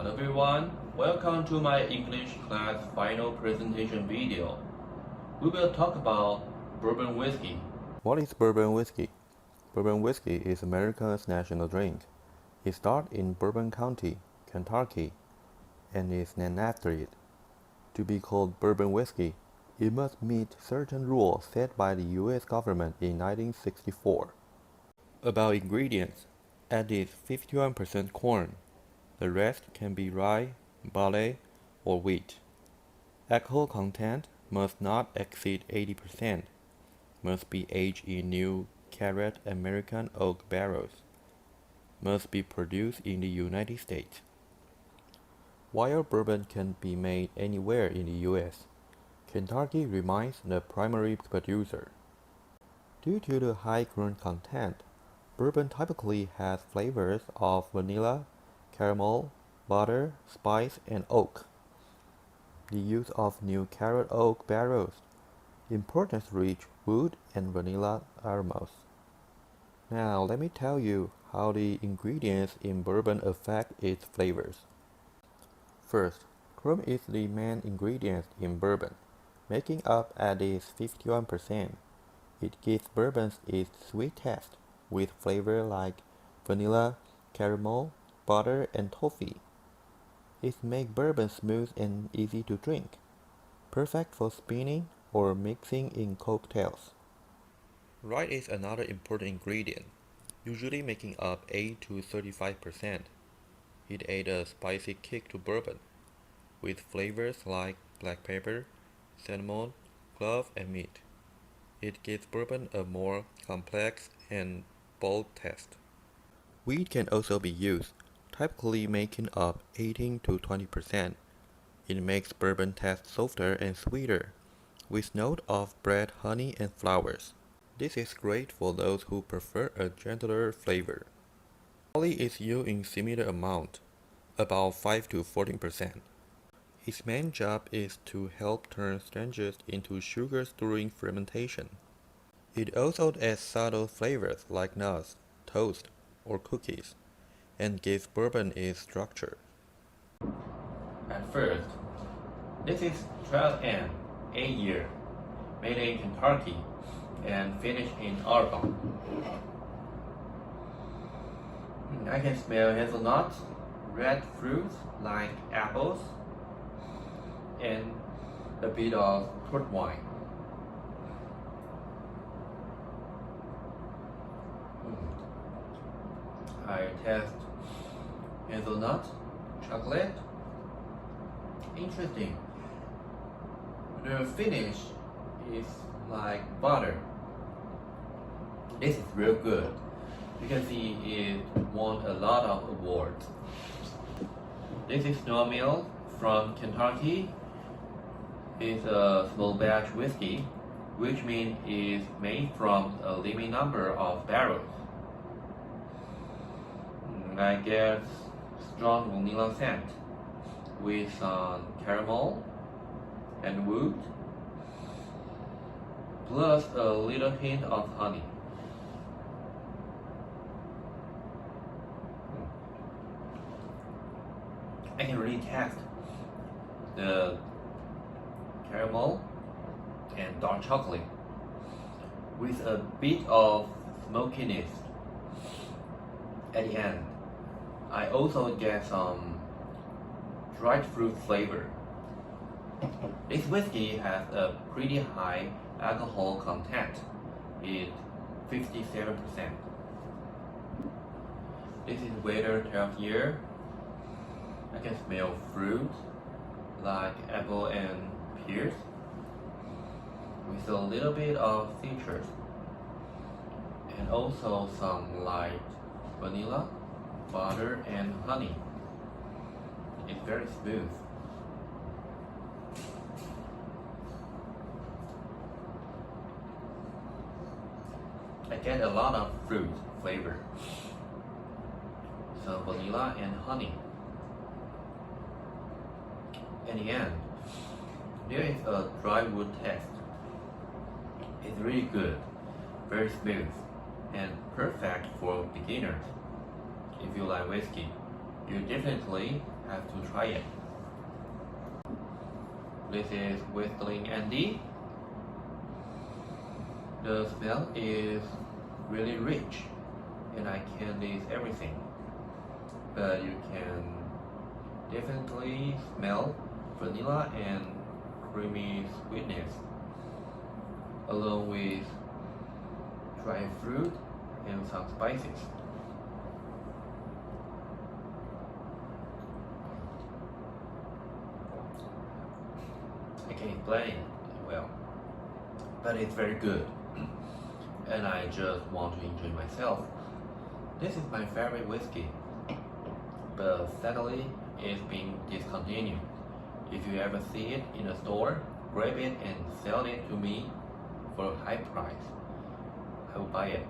Hello everyone, welcome to my English class final presentation video. We will talk about bourbon whiskey. What is bourbon whiskey? Bourbon whiskey is America's national drink. It started in Bourbon County, Kentucky, and is named after it. To be called bourbon whiskey, it must meet certain rules set by the U.S. government in 1964. About ingredients, add is 51% corn. The rest can be rye, barley, or wheat. Alcohol content must not exceed 80%. Must be aged in new carrot American oak barrels. Must be produced in the United States. While bourbon can be made anywhere in the U.S., Kentucky remains the primary producer. Due to the high corn content, bourbon typically has flavors of vanilla, caramel, butter, spice, and oak. The use of new carrot oak barrels importance rich wood and vanilla aromas. Now let me tell you how the ingredients in bourbon affect its flavors. First, corn is the main ingredient in bourbon, making up at least 51%. It gives bourbons its sweet taste, with flavor like vanilla, caramel, butter, and toffee. It makes bourbon smooth and easy to drink, perfect for spinning or mixing in cocktails. Rye is another important ingredient, usually making up 8 to 35%. It adds a spicy kick to bourbon, with flavors like black pepper, cinnamon, clove, and mint. It gives bourbon a more complex and bold taste. Wheat can also be used, typically making up 18 to 20%. It makes bourbon taste softer and sweeter, with note of bread, honey, and flowers. This is great for those who prefer a gentler flavor. Barley is used in similar amount, about 5 to 14%. Its main job is to help turn starches into sugars during fermentation. It also adds subtle flavors like nuts, toast, or cookies, and gives bourbon its structure. At first, this is 12 and 8 year, made in Kentucky and finished in Oregon. I can smell hazelnuts, red fruits like apples, and a bit of port wine. I taste hazelnut, chocolate. Interesting. The finish is like butter. This is real good because it won a lot of awards. This is Snowmill from Kentucky. It's a small batch whiskey, which means it's made from a limited number of barrels. I get strong vanilla scent with some caramel and wood, plus a little hint of honey. I can really taste the caramel and dark chocolate with a bit of smokiness at the end. I also get some dried fruit flavor. This whiskey has a pretty high alcohol content, it's 57%. This is weather 12 year. I can smell fruit like apple and pears with a little bit of citrus and also some light vanilla, butter, and honey. It's very smooth. I get a lot of fruit flavor, some vanilla and honey. In the end, there is a dry wood taste. It's really good, very smooth, and perfect for beginners. If you like whiskey, you definitely have to try it. This is Wesley and D. The smell is really rich and I can taste everything. But you can definitely smell vanilla and creamy sweetness along with dried fruit and some spices. I can't explain it well, but it's very good and I just want to enjoy myself. This is my favorite whiskey, but sadly it's been discontinued. If you ever see it in a store, grab it and sell it to me for a high price. I will buy it.